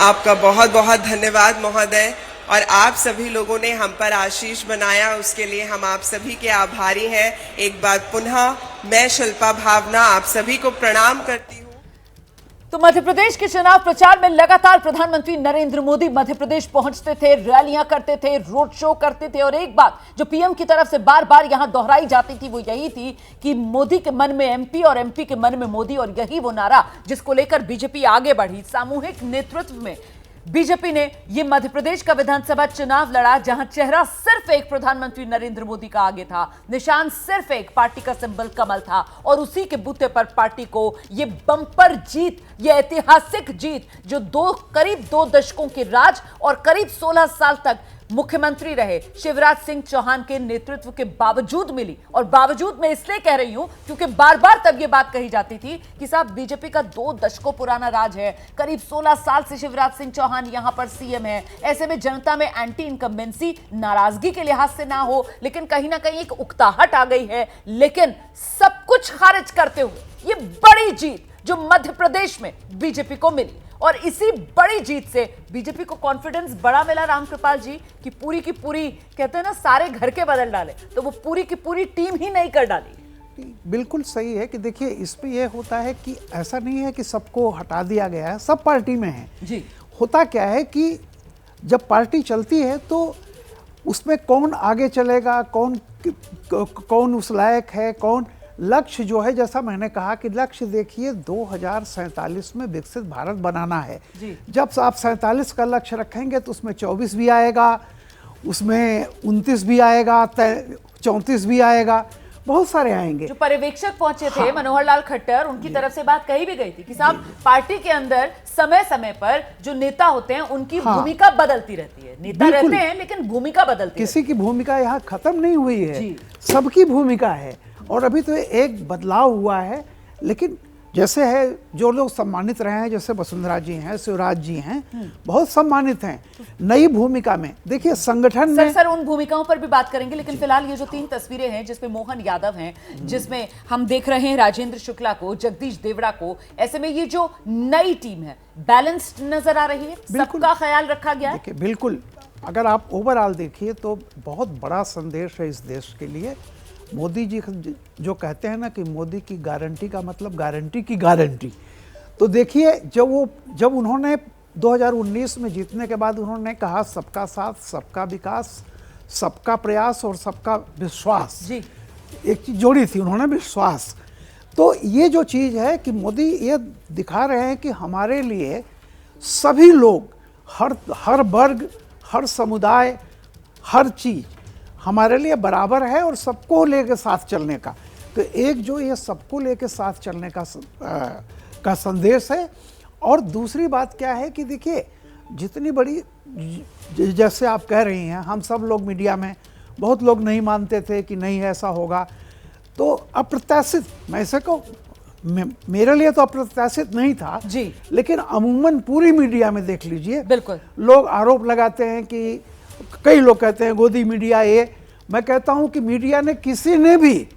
आपका बहुत बहुत धन्यवाद महोदय। और आप सभी लोगों ने हम पर आशीष बनाया, उसके लिए हम आप सभी के आभारी हैं। एक बार पुनः मैं शिल्पा भावना आप सभी को प्रणाम करती हूँ। तो मध्य प्रदेश के चुनाव प्रचार में लगातार प्रधानमंत्री नरेंद्र मोदी मध्य प्रदेश पहुंचते थे, रैलियां करते थे, रोड शो करते थे। और एक बात जो पीएम की तरफ से बार बार यहां दोहराई जाती थी वो यही थी कि मोदी के मन में एमपी और एमपी के मन में मोदी। और यही वो नारा जिसको लेकर बीजेपी आगे बढ़ी। सामूहिक नेतृत्व में बीजेपी ने यह मध्य प्रदेश का विधानसभा चुनाव लड़ा, जहां चेहरा सिर्फ एक प्रधानमंत्री नरेंद्र मोदी का आगे था, निशान सिर्फ एक, पार्टी का सिंबल कमल था। और उसी के बूते पर पार्टी को यह बम्पर जीत, यह ऐतिहासिक जीत जो करीब 2 दशकों के राज और करीब 16 साल तक मुख्यमंत्री रहे शिवराज सिंह चौहान के नेतृत्व के बावजूद मिली। और बावजूद मैं इसलिए कह रही हूं क्योंकि बार बार तब यह बात कही जाती थी कि साहब बीजेपी का 2 दशकों पुराना राज है, करीब 16 साल से शिवराज सिंह चौहान यहां पर सीएम है। ऐसे में जनता में एंटी इनकम्बेंसी, नाराजगी के लिहाज से ना हो, लेकिन कहीं ना कहीं एक उकताहट आ गई है। लेकिन सब कुछ खारिज करते हुए ये बड़ी जीत जो मध्य प्रदेश में बीजेपी को मिली, और इसी बड़ी जीत से बीजेपी को कॉन्फिडेंस बड़ा मिला रामकृपाल जी की पूरी कहते हैं ना सारे घर के बदल डाले, तो वो पूरी की पूरी टीम ही नहीं कर डाली। बिल्कुल सही है कि देखिए इस पे ये होता है कि ऐसा नहीं है कि सबको हटा दिया गया है, सब पार्टी में है जी। होता क्या है कि जब पार्टी चलती है तो उसमें कौन आगे चलेगा, कौन उस लायक है, कौन लक्ष्य जो है, जैसा मैंने कहा कि लक्ष्य देखिए 2047 में विकसित भारत बनाना है। जब आप 47 का लक्ष्य रखेंगे तो उसमें 24 भी आएगा, उसमें 29 भी आएगा, 34 भी आएगा, बहुत सारे आएंगे। जो पर्यवेक्षक पहुंचे थे मनोहर लाल खट्टर, उनकी तरफ से बात कही भी गई थी कि साहब पार्टी के अंदर समय समय पर जो नेता होते हैं उनकी भूमिका बदलती रहती है। नेता रहते हैं लेकिन भूमिका बदलती है। किसी की भूमिका यहाँ खत्म नहीं हुई है, सबकी भूमिका है। और अभी तो एक बदलाव हुआ है, लेकिन जैसे है जो लोग सम्मानित रहे हैं, जैसे वसुंधरा जी हैं, शिवराज जी हैं, बहुत सम्मानित हैं नई भूमिका में। देखिए संगठन में सर उन भूमिकाओं पर भी बात करेंगे, लेकिन फिलहाल ये जो 3 तस्वीरें हैं जिसमें मोहन यादव हैं, जिसमें हम देख रहे हैं राजेंद्र शुक्ला को, जगदीश देवड़ा को, ऐसे में ये जो नई टीम है बैलेंस्ड नजर आ रही है, सबका ख्याल रखा गया है। बिल्कुल, अगर आप ओवरऑल देखिए तो बहुत बड़ा संदेश है इस देश के लिए। मोदी जी जो कहते हैं ना कि मोदी की गारंटी का मतलब गारंटी की गारंटी, तो देखिए जब उन्होंने 2019 में जीतने के बाद उन्होंने कहा सबका साथ, सबका विकास, सबका प्रयास और सबका विश्वास जी। एक चीज जोड़ी थी उन्होंने, विश्वास। तो ये जो चीज़ है कि मोदी ये दिखा रहे हैं कि हमारे लिए सभी लोग, हर वर्ग, हर समुदाय, हर चीज़ हमारे लिए बराबर है और सबको लेके साथ चलने का। तो एक जो ये सबको लेके साथ चलने का संदेश है। और दूसरी बात क्या है कि देखिए जितनी बड़ी, जैसे आप कह रही हैं, हम सब लोग मीडिया में बहुत लोग नहीं मानते थे कि नहीं ऐसा होगा, तो अप्रत्याशित, मैं ऐसे कहूँ मेरे लिए तो अप्रत्याशित नहीं था जी, लेकिन अमूमन पूरी मीडिया में देख लीजिए, बिल्कुल लोग आरोप लगाते हैं कि कई लोग कहते हैं गोदी मीडिया। ये मैं कहता हूं कि मीडिया ने किसी ने भी,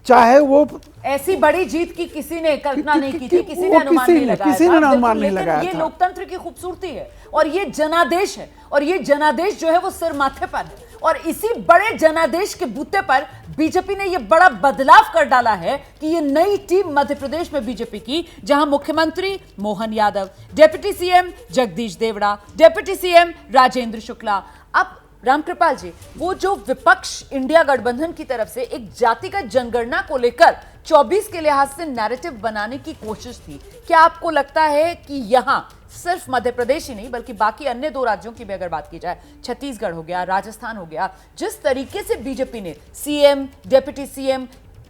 चाहे वो ऐसी बड़ी जीत की किसी ने कल्पना नहीं की थी, किसी ने अनुमान नहीं लगाया था। किसी ने अनुमान नहीं लगाया था। ये लोकतंत्र की खूबसूरती है और ये जनादेश है, और ये जनादेश जो है वो सिर माथे पर है। और इसी बड़े जनादेश के बूते पर बीजेपी ने ये बड़ा बदलाव कर डाला है कि ये नई टीम मध्य प्रदेश में बीजेपी की, जहां मुख्यमंत्री Mohan Yadav, deputy CM Jagdish Devda, deputy CM Rajendra Shukla. अब रामकृपाल जी, वो जो विपक्ष इंडिया गठबंधन की तरफ से एक जातिगत जनगणना को लेकर 24 के लिहाज से नैरेटिव बनाने की कोशिश थी, क्या आपको लगता है कि यहां सिर्फ मध्य प्रदेश ही नहीं बल्कि बाकी अन्य 2 राज्यों की भी अगर बात की जाए, छत्तीसगढ़ हो गया, राजस्थान हो गया, जिस तरीके से बीजेपी ने सीएम, डिप्टी सीएम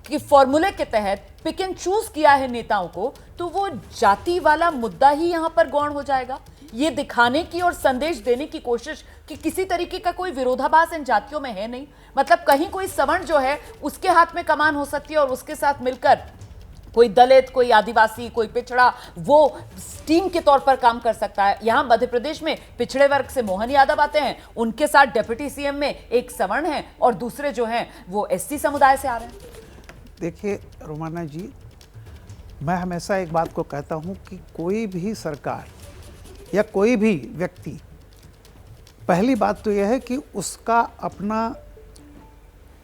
के फॉर्मूले के तहत पिक एंड चूज किया है नेताओं को, तो वो जाति वाला मुद्दा ही यहां पर गौण हो जाएगा? ये दिखाने की और संदेश देने की कोशिश कि किसी तरीके का कोई विरोधाभास इन जातियों में है नहीं, मतलब कहीं कोई सवर्ण जो है उसके हाथ में कमान हो सकती है और उसके साथ मिलकर कोई दलित, कोई आदिवासी, कोई पिछड़ा, वो टीम के तौर पर काम कर सकता है। यहां मध्य प्रदेश में पिछड़े वर्ग से मोहन यादव आते हैं, उनके साथ डिप्टी सीएम में एक सवर्ण है और दूसरे जो हैं वो एससी समुदाय से आ रहे हैं। देखिए रोमाना जी, मैं हमेशा एक बात को कहता हूं कि कोई भी सरकार या कोई भी व्यक्ति, पहली बात तो यह है कि उसका अपना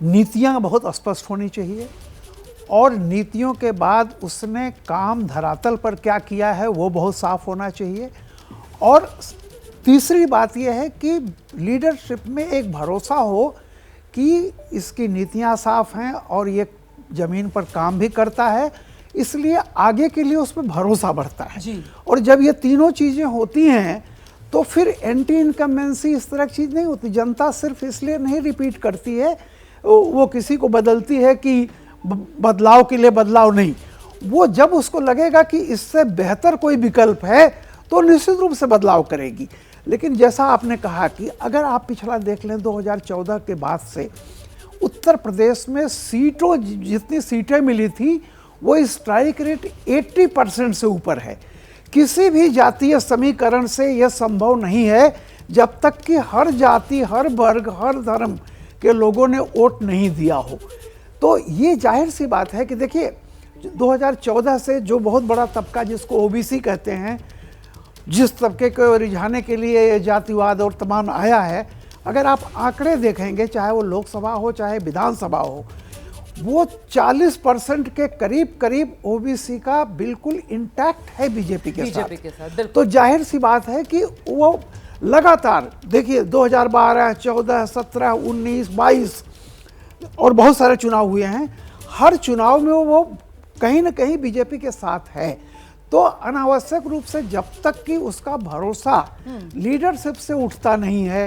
नीतियां बहुत स्पष्ट होनी चाहिए, और नीतियों के बाद उसने काम धरातल पर क्या किया है वो बहुत साफ होना चाहिए। और तीसरी बात यह है कि लीडरशिप में एक भरोसा हो कि इसकी नीतियां साफ हैं और ये ज़मीन पर काम भी करता है, इसलिए आगे के लिए उसमें भरोसा बढ़ता है जी। और जब ये तीनों चीज़ें होती हैं तो फिर एंटी इनकम्बेंसी इस तरह की चीज़ नहीं होती। जनता सिर्फ इसलिए नहीं रिपीट करती है, वो किसी को बदलती है कि बदलाव के लिए बदलाव नहीं, वो जब उसको लगेगा कि इससे बेहतर कोई विकल्प है तो निश्चित रूप से बदलाव करेगी। लेकिन जैसा आपने कहा कि अगर आप पिछला देख लें 2014 के बाद से उत्तर प्रदेश में सीटों, जितनी सीटें मिली थी वो स्ट्राइक रेट 80% से ऊपर है। किसी भी जातीय समीकरण से यह संभव नहीं है जब तक कि हर जाति, हर वर्ग, हर धर्म के लोगों ने वोट नहीं दिया हो। तो ये जाहिर सी बात है कि देखिए 2014 से जो बहुत बड़ा तबका जिसको ओबीसी कहते हैं, जिस तबके को रिझाने के लिए जातिवाद और तमाम आया है, अगर आप आंकड़े देखेंगे चाहे वो लोकसभा हो चाहे विधानसभा हो, वो 40% के करीब ओबीसी का बिल्कुल इंटैक्ट है बीजेपी के साथ। तो जाहिर सी बात है कि वो लगातार देखिए 2012, 14, 17, 19, 22 और बहुत सारे चुनाव हुए हैं, हर चुनाव में वो कहीं ना कहीं बीजेपी के साथ है। तो अनावश्यक रूप से जब तक कि उसका भरोसा लीडरशिप से उठता नहीं है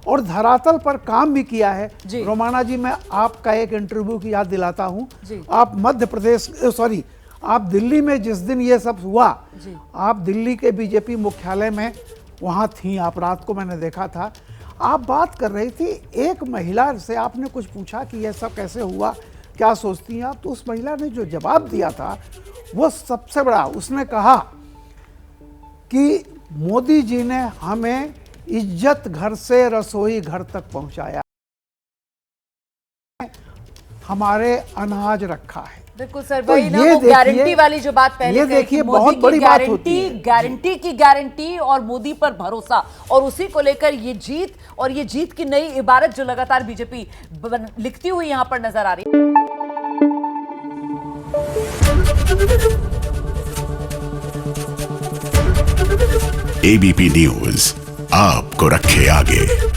और धरातल पर काम भी किया है। रोमाना जी, मैं आपका एक इंटरव्यू की याद दिलाता हूँ। आप मध्य प्रदेश, सॉरी, आप दिल्ली में जिस दिन ये सब हुआ, आप दिल्ली के बीजेपी मुख्यालय में वहाँ थी, आप रात को मैंने देखा था, आप बात कर रही थी। एक महिला से आपने कुछ पूछा कि यह सब कैसे हुआ, क्या सोचती हैं आप, तो उस महिला ने जो जवाब दिया था वो सबसे बड़ा, उसने कहा कि मोदी जी ने हमें इज्जत घर से रसोई घर तक पहुंचाया, हमारे अनाज रखा है। बिल्कुल सर, वही ना वो गारंटी वाली जो बात पहले ये देखिए बहुत बड़ी बात होती है, गारंटी की गारंटी और मोदी पर भरोसा, और उसी को लेकर ये जीत, और ये जीत की नई इबारत जो लगातार बीजेपी लिखती हुई यहां पर नजर आ रही है। एबीपी न्यूज आपको रखे आगे।